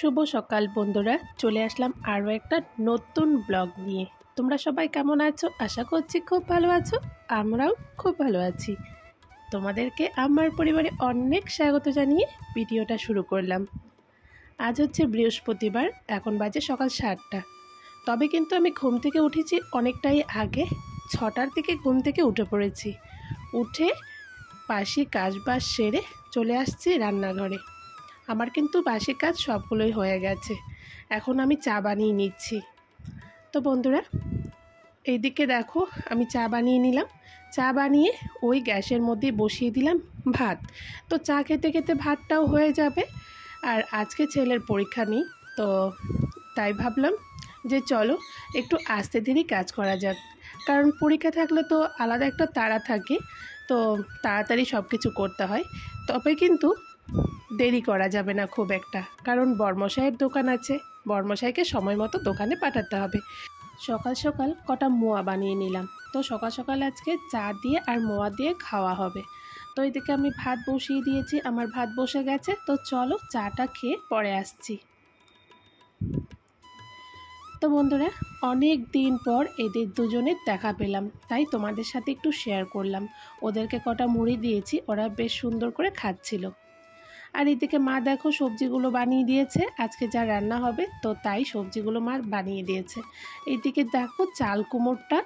শুভ সকাল বন্ধুরা, চলে আসলাম আরও একটা নতুন ব্লগ নিয়ে। তোমরা সবাই কেমন আছো? আশা করছি খুব ভালো আছো। আমরাও খুব ভালো আছি। তোমাদেরকে আমার পরিবারে অনেক স্বাগত জানিয়ে ভিডিওটা শুরু করলাম। আজ হচ্ছে বৃহস্পতিবার, এখন বাজে সকাল 7টা। তবে কিন্তু আমি ঘুম থেকে উঠেছি অনেকটাই আগে, 6টার দিকে ঘুম থেকে উঠে পড়েছি। উঠে বাসি কাজবাজ সেরে চলে আসছি রান্নাঘরে। আমার কিন্তু বাসি কাজ সবগুলোই হয়ে গেছে, এখন আমি চা বানিয়ে নিচ্ছি। তো বন্ধুরা, এইদিকে দেখো আমি চা বানিয়ে নিলাম। চা বানিয়ে ওই গ্যাসের মধ্যে বসিয়ে দিলাম ভাত। তো চা খেতে খেতে ভাতটাও হয়ে যাবে। আর আজকে ছেলের পরীক্ষা নেই, তো তাই ভাবলাম যে চলো একটু আস্তে ধীরে কাজ করা যাক। কারণ পরীক্ষা থাকলে তো আলাদা একটা তাড়া থাকে, তো তাড়াতাড়ি সব কিছু করতে হয়। তবে কিন্তু দেরি করা যাবে না খুব একটা, কারণ বর্মশাইয়ের দোকান আছে, বর্মশাইকে সময় মতো দোকানে পাঠাতে হবে। সকাল সকাল কটা মোয়া বানিয়ে নিলাম। তো সকাল সকাল আজকে চা দিয়ে আর মোয়া দিয়ে খাওয়া হবে। তো এদিকে আমি ভাত বসিয়ে দিয়েছি, আমার ভাত বসে গেছে। তো চলো চাটা খেয়ে পরে আসছি। তো বন্ধুরা, অনেক দিন পর এদের দুজনের দেখা পেলাম, তাই তোমাদের সাথে একটু শেয়ার করলাম। ওদেরকে কটা মুড়ি দিয়েছি, ওরা বেশ সুন্দর করে খাচ্ছিল। আর এদিকে মা দেখো সবজিগুলো বানিয়ে দিয়েছে, আজকে যা রান্না হবে তো তাই সবজিগুলো মা বানিয়ে দিয়েছে। এইদিকে দেখো চাল কুমড়োটা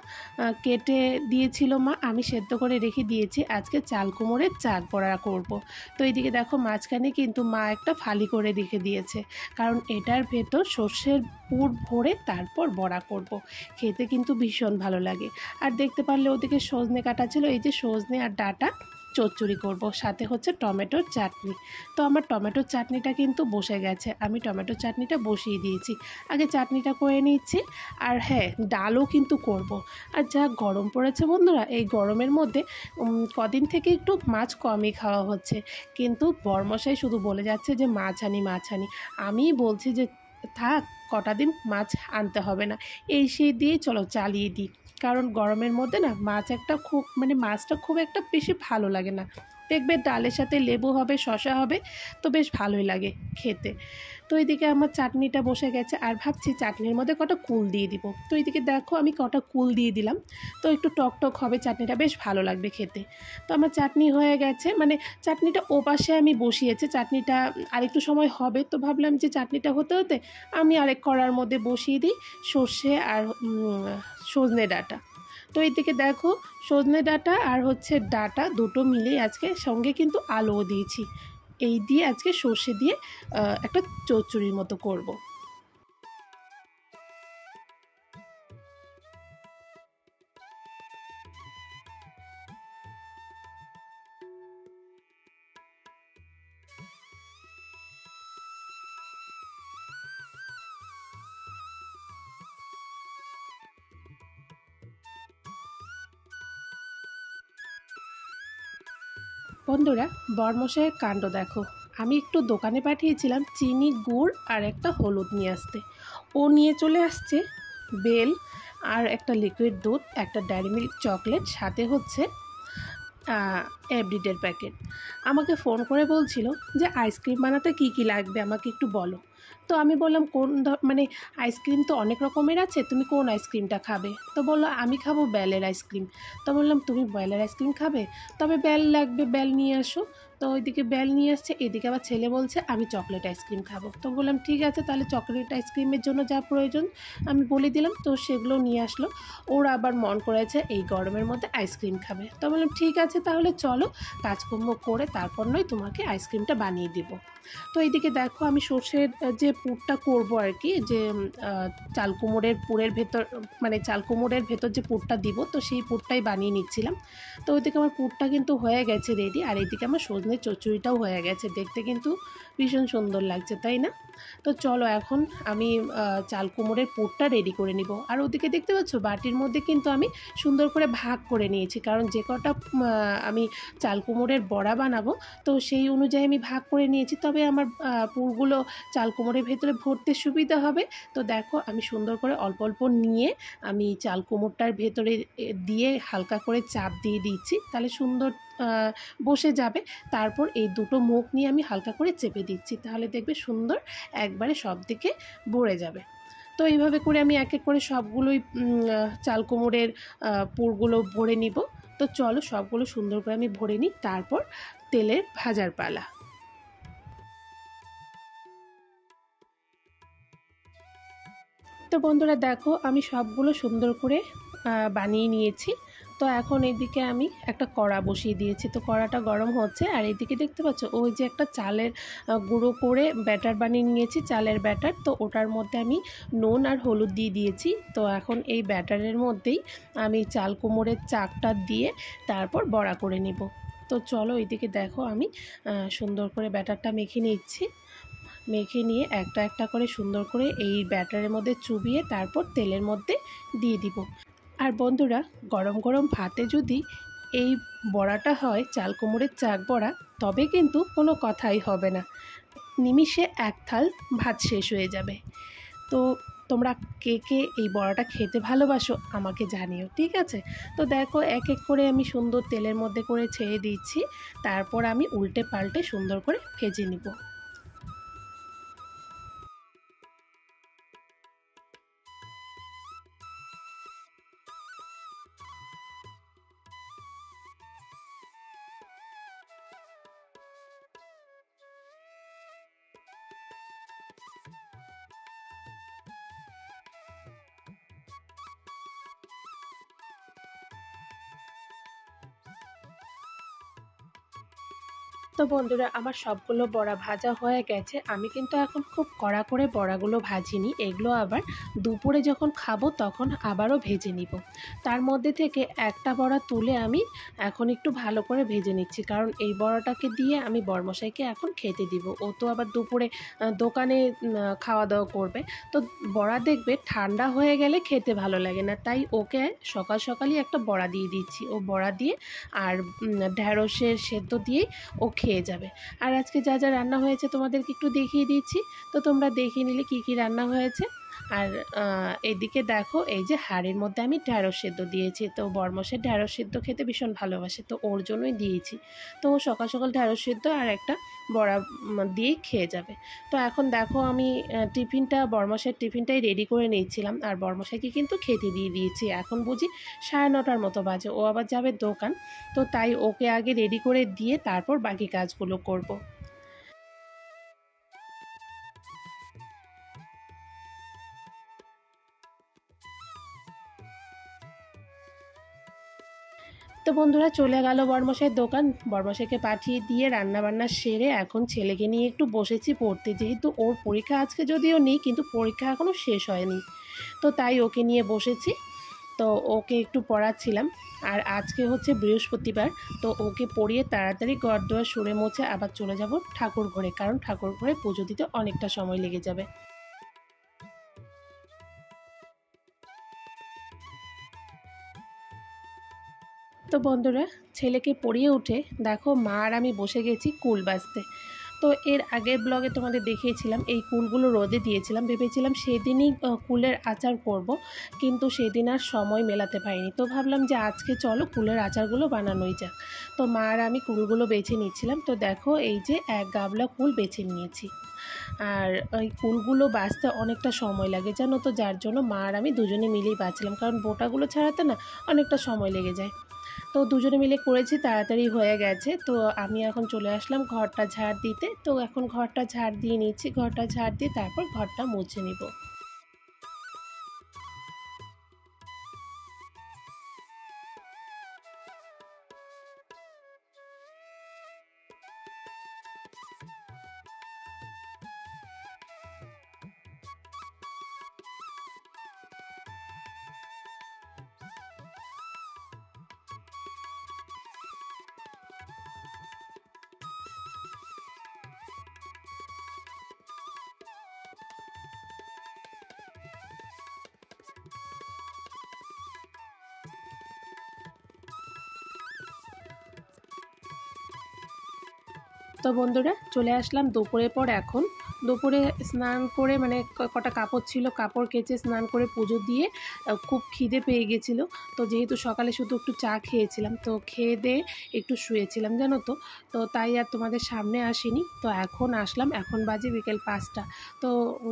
কেটে দিয়েছিল মা, আমি সেদ্ধ করে রেখে দিয়েছি। আজকে চাল কুমড়োর চাক বড়া করব। তো এইদিকে দেখো মাঝখানে কিন্তু মা একটা ফালি করে রেখে দিয়েছে, কারণ এটার ভেতর সর্ষের পুর ভরে তারপর বড়া করব। খেতে কিন্তু ভীষণ ভালো লাগে। আর দেখতে পারলে ওদিকে সজনে কাটা ছিল, এই যে সজনে আর ডাঁটা চচ্চড়ি করব, সাথে হচ্ছে টমেটোর চাটনি। তো আমার টমেটোর চাটনিটা কিন্তু বসে গেছে, আমি টমেটোর চাটনিটা বসিয়ে দিয়েছি। আগে চাটনিটা করে নিচ্ছি। আর হ্যাঁ, ডালও কিন্তু করব। আর যা গরম পড়েছে বন্ধুরা, এই গরমের মধ্যে কদিন থেকে একটু মাছ কমই খাওয়া হচ্ছে, কিন্তু বরমশাই শুধু বলে যাচ্ছে যে মাছ আনি মাছ আনি। আমিই বলছি যে থাক, কটা দিন মাছ আনতে হবে না, এই সেই দিয়েই চলো চালিয়ে দিই। কারণ গরমের মধ্যে না মাছ একটা খুব মাছটা খুব একটা বেশি ভালো লাগে না। দেখবে ডালের সাথে লেবু হবে, শসা হবে, তো বেশ ভালোই লাগে খেতে। তো এইদিকে আমার চাটনিটা বসে গেছে, আর ভাবছি চাটনির মধ্যে কটা কুল দিয়ে দিব। তো এইদিকে দেখো আমি কটা কুল দিয়ে দিলাম, তো একটু টক টক হবে, চাটনিটা বেশ ভালো লাগবে খেতে। তো আমার চাটনি হয়ে গেছে, চাটনিটা ওপাশে আমি বসিয়েছি, চাটনিটা আরেকটু সময় হবে। তো ভাবলাম যে চাটনিটা হতে হতে আমি আরেক কড়ার মধ্যে বসিয়ে দিই সর্ষে আর সজনে ডাঁটা। তো এইদিকে দেখো সজনে ডাঁটা আর হচ্ছে ডাঁটা দুটো মিলেই আজকে, সঙ্গে কিন্তু আলুও দিয়েছি। এই দিয়ে আজকে সর্ষে দিয়ে একটা চচ্চড়ির মতো করব। বন্ধুরা, বরমশাইয়ের কাণ্ড দেখো। আমি একটু দোকানে পাঠিয়েছিলাম চিনি, গুড় আর একটা হলুদ নিয়ে আসতে, ও নিয়ে চলে আসছে বেল আর একটা লিকুইড দুধ, একটা ডেয়ারি মিল্ক চকলেট, সাথে হচ্ছে এভরিডের প্যাকেট। আমাকে ফোন করে বলছিল যে আইসক্রিম বানাতে কি কি লাগবে আমাকে একটু বলো। তো আমি বললাম আইসক্রিম তো অনেক রকমের আছে, তুমি কোন আইসক্রিমটা খাবে? তো বললো আমি খাবো বেলের আইসক্রিম। তো বললাম তুমি বেলের আইসক্রিম খাবে, তবে বেল লাগবে, বেল নিয়ে আসো। তো ওইদিকে বেল নিয়ে আসছে, এদিকে আবার ছেলে বলছে আমি চকলেট আইসক্রিম খাবো। তো বললাম ঠিক আছে, তাহলে চকলেট আইসক্রিমের জন্য যা প্রয়োজন আমি বলে দিলাম, তো সেগুলো নিয়ে আসলো। ওরা আবার মন করেছে এই গরমের মধ্যে আইসক্রিম খাবে। তো বললাম ঠিক আছে, তাহলে চলো কাজকর্ম করে তারপর নয় তোমাকে আইসক্রিমটা বানিয়ে দিব। তো এইদিকে দেখো আমি সর্ষের যে পুরটা করব আর কি, যে চাল কুমড়োর পুরের ভেতর, চাল কুমড়োর ভেতর যে পুরটা দিব, তো সেই পুরটাই বানিয়ে নিচ্ছিলাম। তো ওইদিকে আমার পুরটা কিন্তু হয়ে গেছে রেডি, আর এইদিকে আমার সজনের চচ্চড়িটাও হয়ে গেছে, দেখতে কিন্তু ভীষণ সুন্দর লাগছে, তাই না? তো চলো এখন আমি চাল কুমড়োর পুরটা রেডি করে নিব। আর ওদিকে দেখতে পাচ্ছ বাটির মধ্যে কিন্তু আমি সুন্দর করে ভাগ করে নিয়েছি, কারণ যে কটা আমি চাল কুমড়োর বড়া বানাবো তো সেই অনুযায়ী আমি ভাগ করে নিয়েছি, তবে আমার পুরগুলো চাল কুমড়োর ভেতরে ভরতে সুবিধা হবে। তো দেখো আমি সুন্দর করে অল্প অল্প নিয়ে আমি চাল কুমড়োটার ভেতরে দিয়ে হালকা করে চাপ দিয়ে দিচ্ছি, তাহলে সুন্দর বসে যাবে। তারপর এই দুটো মুখ নিয়ে আমি হালকা করে চেপে দিচ্ছি, তাহলে দেখবে সুন্দর একবারে সব দিকে ভরে যাবে। তো এইভাবে করে আমি এক এক করে সবগুলোই চাল কুমড়োর পুরগুলো ভরে নিব। তো চলো সবগুলো সুন্দর করে আমি ভরে নিই, তারপর তেলের ভাজার পালা। তো বন্ধুরা দেখো আমি সবগুলো সুন্দর করে বানিয়ে নিয়েছি। তো এখন এইদিকে আমি একটা কড়া বসিয়ে দিয়েছি। তো কড়াটা গরম হচ্ছে, আর এইদিকে দেখতে পাচ্ছ ওই যে একটা চালের গুঁড়ো করে ব্যাটার বানিয়ে নিয়েছি, চালের ব্যাটার। তো ওটার মধ্যে আমি নুন আর হলুদ দিয়ে দিয়েছি। তো এখন এই ব্যাটারের মধ্যেই আমি চাল কুমড়োর চাকটা দিয়ে তারপর বড়া করে নিব। তো চলো এইদিকে দেখো আমি সুন্দর করে ব্যাটারটা মেখে নিচ্ছি। মেখে নিয়ে একটা একটা করে সুন্দর করে এই ব্যাটারের মধ্যে চুবিয়ে তারপর তেলের মধ্যে দিয়ে দিব। আর বন্ধুরা গরম গরম ভাতে যদি এই বড়াটা হয়, চাল কুমড়োর চাক বড়া, তবে কিন্তু কোনো কথাই হবে না, নিমিষে এক থাল ভাত শেষ হয়ে যাবে। তো তোমরা কে কে এই বড়াটা খেতে ভালোবাসো আমাকে জানিও, ঠিক আছে? তো দেখো এক এক করে আমি সুন্দর তেলের মধ্যে করে ছেড়ে দিচ্ছি, তারপর আমি উল্টে পাল্টে সুন্দর করে ভেজে নিব। তো বন্ধুরা আমার সবগুলো বড়া ভাজা হয়ে গেছে। আমি কিন্তু এখন খুব কড়া করে বড়াগুলো ভাজিনি, এগুলো আবার দুপুরে যখন খাবো তখন আবারও ভেজে নিব। তার মধ্যে থেকে একটা বড়া তুলে আমি এখন একটু ভালো করে ভেজে নিচ্ছি, কারণ এই বড়াটাকে দিয়ে আমি বরমশাইকে এখন খেতে দিব। ও তো আবার দুপুরে দোকানে খাওয়া দাওয়া করবে। তো বড়া দেখবে ঠান্ডা হয়ে গেলে খেতে ভালো লাগে না, তাই ওকে সকাল সকালই একটা বড়া দিয়ে দিচ্ছি। ও বড়া দিয়ে আর ঢ্যাঁড়সের সেদ্ধ দিয়েই ও খেয়ে যাবে। আর আজকে যা যা রান্না হয়েছে তোমাদেরকে একটু দেখিয়ে দিচ্ছি, তো তোমরা দেখিয়ে নিলে কি কি রান্না হয়েছে। আর এদিকে দেখো এই যে হাঁড়ির মধ্যে আমি ঢ্যাঁড়স সেদ্ধ দিয়েছি। তো বরমশাই ঢ্যাঁড়স সেদ্ধ খেতে ভীষণ ভালোবাসে, তো ওর জন্যই দিয়েছি। তো ও সকাল সকাল ঢ্যাঁড়স সেদ্ধ আর একটা বড়া দিয়েই খেয়ে যাবে। তো এখন দেখো আমি টিফিনটা বরমশাইয়ের টিফিনটাই রেডি করে নিয়েছিলাম, আর বরমশাইকে কিন্তু খেতে দিয়ে দিয়েছি। এখন বুঝি 9:30 মতো বাজে, ও আবার যাবে দোকান। তো তাই ওকে আগে রেডি করে দিয়ে তারপর বাকি কাজগুলো করব। তো বন্ধুরা চলে গেল বরমশাইয়ের দোকান, বরমশাইকে পাঠিয়ে দিয়ে রান্না বান্না সেরে এখন ছেলেকে নিয়ে একটু বসেছি পড়তে, যেহেতু ওর পরীক্ষা আজকে যদিও নেই কিন্তু পরীক্ষা এখনও শেষ হয়নি। তো তাই ওকে নিয়ে বসেছি। তো ওকে একটু পড়াচ্ছিলাম। আর আজকে হচ্ছে বৃহস্পতিবার, তো ওকে পড়িয়ে তাড়াতাড়ি ঘর দুয়ার সরে মুছে আবার চলে যাব ঠাকুর ঘরে, কারণ ঠাকুর ঘরে পুজো দিতে অনেকটা সময় লেগে যাবে। তো বন্ধুরা ছেলেকে পড়িয়ে উঠে দেখো মা আর আমি বসে গেছি কুল বাজতে। তো এর আগের ব্লগে তোমাদের দেখিয়েছিলাম এই কুলগুলো রোদে দিয়েছিলাম, ভেবেছিলাম সেদিনই কুলের আচার করব, কিন্তু সেদিন আর সময় মেলাতে পারিনি। তো ভাবলাম যে আজকে চলো কুলের আচারগুলো বানানোই যাক। তো মা আর আমি কুলগুলো বেছে নিচ্ছিলাম। তো দেখো এই যে এক গাবলা কুল বেছে নিয়েছি। আর ওই কুলগুলো বাছতে অনেকটা সময় লাগে জানো তো, যার জন্য মা আর আমি দুজনে মিলেই বাছছিলাম, কারণ বোটাগুলো ছাড়াতে না অনেকটা সময় লেগে যায়। তো দুজনে মিলে করেছি, তাড়াতাড়ি হয়ে গেছে। তো আমি এখন চলে আসলাম ঘরটা ঝাড় দিতে। তো এখন ঘরটা ঝাড় দিয়ে নিচ্ছি, ঘরটা ঝাড় দিয়ে তারপর ঘরটা মুছে নিব। তো বন্ধুরা চলে আসলাম দুপুরের পর এখন দুপুরে স্নান করে মানে কটা কাপড় ছিল, কাপড় কেচে স্নান করে পুজো দিয়ে খুব খিদে পেয়ে গেছিলো। তো যেহেতু সকালে শুধু একটু চা খেয়েছিলাম, তো খেয়ে দিয়ে একটু শুয়েছিলাম জানো তো। তো তাই আর তোমাদের সামনে আসিনি। তো এখন আসলাম, এখন বাজে বিকেল 5টা। তো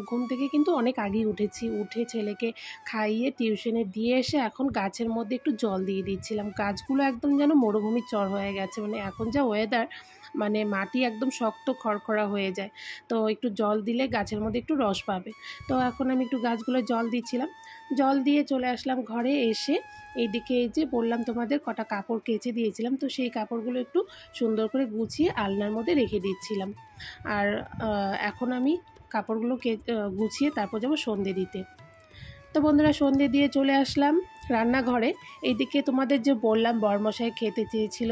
ঘুম থেকে কিন্তু অনেক আগেই উঠেছি, উঠে ছেলেকে খাইয়ে টিউশনে দিয়ে এসে এখন গাছের মধ্যে একটু জল দিয়ে দিচ্ছিলাম। গাছগুলো একদম যেন মরুভূমির চর হয়ে গেছে, মানে এখন যা ওয়েদার, মানে মাটি একদম শক্ত খড়খড়া হয়ে যায়। তো একটু জল দিলে গাছের মধ্যে একটু রস পাবে। তো এখন আমি একটু গাছগুলো জল দিচ্ছিলাম, জল দিয়ে চলে আসলাম ঘরে। এসে এইদিকে এই যে বললাম তোমাদের কটা কাপড় কেচে দিয়েছিলাম, তো সেই কাপড়গুলো একটু সুন্দর করে গুছিয়ে আলনার মধ্যে রেখে দিচ্ছিলাম। আর এখন আমি কাপড়গুলো গুছিয়ে তারপর যাবো সন্ধে দিতে। তো বন্ধুরা সন্ধে দিয়ে চলে আসলাম রান্নাঘরে। এইদিকে তোমাদের যে বললাম বরমশাই খেতে চেয়েছিল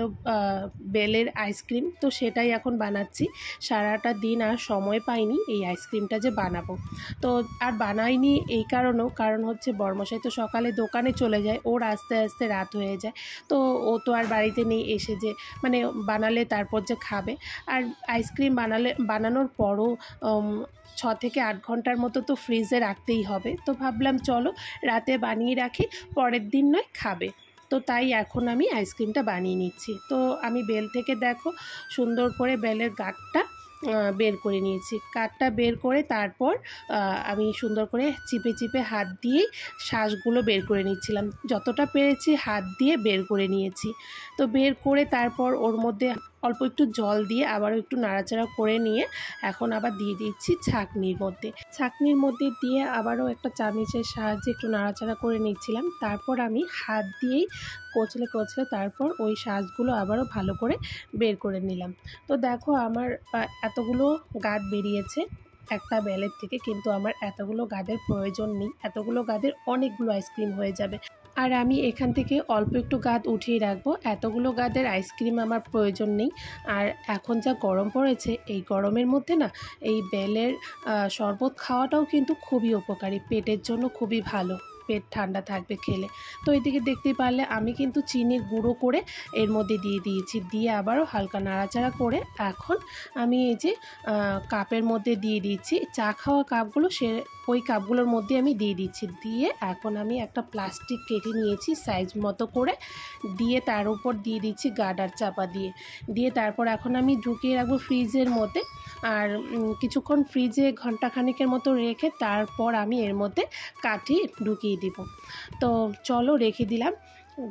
বেলের আইসক্রিম, তো সেটাই এখন বানাচ্ছি। সারাটা দিন আর সময় পাইনি এই আইসক্রিমটা যে বানাবো। তো আর বানাইনি এই কারণ হচ্ছে বরমশাই তো সকালে দোকানে চলে যায়, ওর আস্তে আস্তে রাত হয়ে যায়। তো ও তো আর বাড়িতে নেই এসে যে মানে বানালে তারপর যে খাবে। আর আইসক্রিম বানানোর পরও 6 থেকে 8 ঘন্টার মতো তো ফ্রিজে রাখতেই হবে। তো ভাবলাম চলো রাতে বানিয়ে রাখি, পরের দিন নয় খাবে। তো তাই এখন আমি আইসক্রিমটা বানিয়ে নিচ্ছি। তো আমি বেল থেকে দেখো সুন্দর করে বেলের গাঁটটা বের করে নিয়েছি। কাঠটা বের করে তারপর আমি সুন্দর করে চিপে চিপে হাত দিয়েই শ্বাসগুলো বের করে নিচ্ছিলাম। যতটা পেরেছি হাত দিয়ে বের করে নিয়েছি। তো বের করে তারপর ওর মধ্যে অল্প একটু জল দিয়ে আবারও একটু নাড়াচাড়া করে নিয়ে এখন আবার দিয়ে দিচ্ছি ছাঁকনির মধ্যে দিয়ে আবারও একটা চামচের সাহায্যে একটু নাড়াচাড়া করে নিচ্ছিলাম। তারপর আমি হাত দিয়েই কচলে তারপর ওই শাঁসগুলো আবারও ভালো করে বের করে নিলাম। তো দেখো আমার এতগুলো গাঁট বেরিয়েছে একটা বেলের থেকে, কিন্তু আমার এতগুলো গাঁদের প্রয়োজন নেই। এতগুলো গাঁদের অনেকগুলো আইসক্রিম হয়ে যাবে। আর আমি এখান থেকে অল্প একটু গাঁদ উঠিয়ে রাখবো, এতগুলো গাঁদের আইসক্রিম আমার প্রয়োজন নেই। আর এখন যা গরম পড়েছে, এই গরমের মধ্যে না এই বেলের শরবত খাওয়াটাও কিন্তু খুবই উপকারী, পেটের জন্য খুবই ভালো, পেট ঠান্ডা থাকবে খেলে। তো এদিকে দেখতেই পারলে আমি কিন্তু চিনির গুঁড়ো করে এর মধ্যে দিয়ে দিয়েছি, দিয়ে আবারও হালকা নাড়াচাড়া করে এখন আমি এই যে কাপের মধ্যে দিয়ে দিচ্ছি। চা খাওয়া কাপগুলো ওই কাপগুলোর মধ্যে আমি দিয়ে দিচ্ছি। দিয়ে এখন আমি একটা প্লাস্টিক কেটে নিয়েছি সাইজ মতো করে, দিয়ে তার উপর দিয়ে দিচ্ছি গার্ডার চাপা দিয়ে তারপর এখন আমি ঢুকিয়ে রাখবো ফ্রিজের মধ্যে। আর কিছুক্ষণ ফ্রিজে ঘন্টাখানেকের মতো রেখে তারপর আমি এর মধ্যে কাঠি ঢুকিয়ে দিব। তো চলো রেখে দিলাম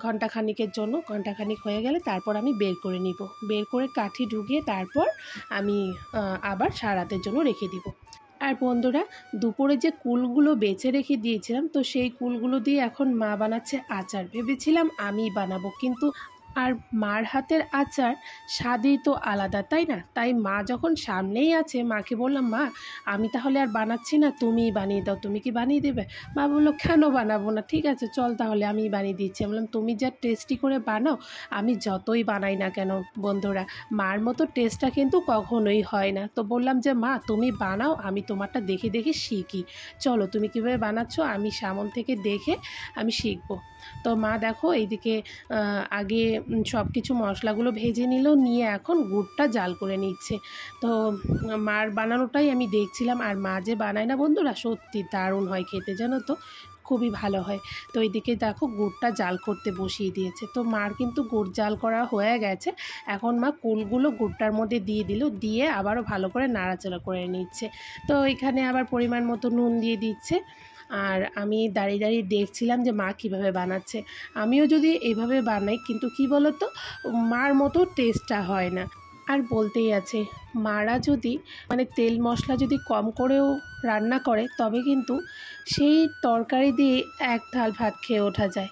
ঘন্টাখানিকের জন্য। ঘন্টাখানিক হয়ে গেলে তারপর আমি বের করে নিব, বের করে কাঠি ঢুকিয়ে তারপর আমি আবার সারা রাতের জন্য রেখে দিব। আর বন্ধুরা দুপুরে যে কুলগুলো বেছে রেখে দিয়েছিলাম, তো সেই কুলগুলো দিয়ে এখন মা বানাচ্ছে আচার। ভেবেছিলাম আমি বানাবো, কিন্তু আর মার হাতের আচার স্বাদই তো আলাদা, তাই না? তাই মা যখন সামনেই আছে, মাকে বললাম মা আমি তাহলে আর বানাচ্ছি না, তুমিই বানিয়ে দাও। তুমি কি বানিয়ে দেবে? মা বললো কেন বানাবো না, ঠিক আছে চল তাহলে আমি বানিয়ে দিচ্ছি। বললাম তুমি যা টেস্টি করে বানাও, আমি যতই বানাই না কেন বন্ধুরা, মার মতো টেস্টটা কিন্তু কখনোই হয় না। তো বললাম যে মা তুমি বানাও, আমি তোমারটা দেখে দেখে শিখি। চলো তুমি কীভাবে বানাচ্ছো আমি সামন থেকে দেখে আমি শিখবো। তো মা দেখো এইদিকে আগে সব কিছু মশলাগুলো ভেজে নিয়ে এখন গুড়টা জাল করে নিচ্ছে। তো মার বানানোটাই আমি দেখছিলাম। আর মা যে বানায় না বন্ধুরা, সত্যি দারুণ হয় খেতে, জানো তো, খুবই ভালো হয়। তো এইদিকে দেখো গুড়টা জাল করতে বসিয়ে দিয়েছে। তো মার কিন্তু গুড় জাল করা হয়ে গেছে। এখন মা কুলগুলো গুড়টার মধ্যে দিয়ে দিল, দিয়ে আবারও ভালো করে নাড়াচাড়া করে নিচ্ছে। তো এখানে আবার পরিমাণ মতো নুন দিয়ে দিচ্ছে। আর আমি দাঁড়িয়ে দাঁড়িয়ে দেখছিলাম যে মা কীভাবে বানাচ্ছে। আমিও যদি এইভাবে বানাই, কিন্তু কি বলো তো, মার মতো টেস্টটা হয় না। আর বলতেই আছে, মারা যদি মানে তেল মশলা যদি কম করেও রান্না করে, তবে কিন্তু সেই তরকারি দিয়ে এক থাল ভাত খেয়ে ওঠা যায়।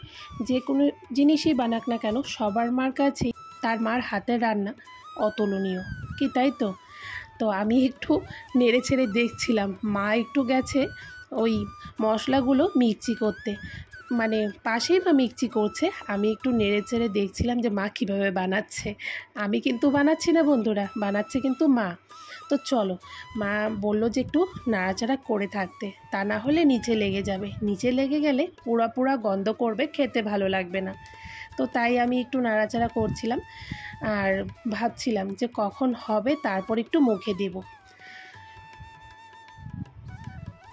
যে কোনো জিনিসই বানাক না কেন, সবার মার কাছেই তার মার হাতের রান্না অতুলনীয়, কি তাই তো? তো আমি একটু নেড়ে ছেড়ে দেখছিলাম, মা একটু গেছে ওই মশলাগুলো মিক্সি করতে, মানে পাশেই বা মিক্সি করছে। আমি একটু নেড়ে চেড়ে দেখছিলাম যে মা কীভাবে বানাচ্ছে। আমি কিন্তু বানাচ্ছি না বন্ধুরা, বানাচ্ছে কিন্তু মা। তো চলো, মা বললো যে একটু নাড়াচাড়া করে থাকতে, তা না হলে নিচে লেগে যাবে, নিচে লেগে গেলে পুরা গন্ধ করবে, খেতে ভালো লাগবে না। তো তাই আমি একটু নাড়াচাড়া করছিলাম আর ভাবছিলাম যে কখন হবে, তারপর একটু মুখে দেব।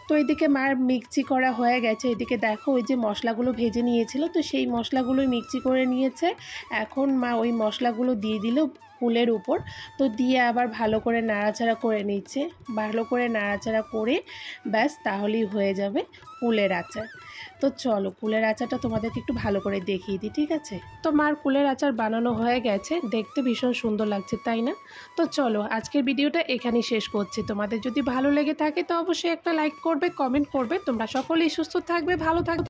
তো এদিকে মার মিক্সি করা হয়ে গেছে। এদিকে দেখো ওই যে মশলাগুলো ভেজে নিয়েছিল, তো সেই মশলাগুলোই মিক্সি করে নিয়েছে। এখন মা ওই মশলাগুলো দিয়ে দিল কুলের উপর, তো দিয়ে আবার ভালো করে নাড়াচাড়া করে নিচ্ছে। ভালো করে নাড়াচাড়া করে ব্যাস তাহলেই হয়ে যাবে কুলের আচার। তো চলো কুলের আচারটা তোমাদেরকে একটু ভালো করে দেখিয়ে দিই, ঠিক আছে? তো মার কুলের আচার বানানো হয়ে গেছে, দেখতে ভীষণ সুন্দর লাগছে তাই না? তো চলো আজকের ভিডিওটা এখানেই শেষ করছি। তোমাদের যদি ভালো লেগে থাকে তো অবশ্যই একটা লাইক করবে, কমেন্ট করবে। তোমরা সকলেই সুস্থ থাকবে, ভালো থাকবে।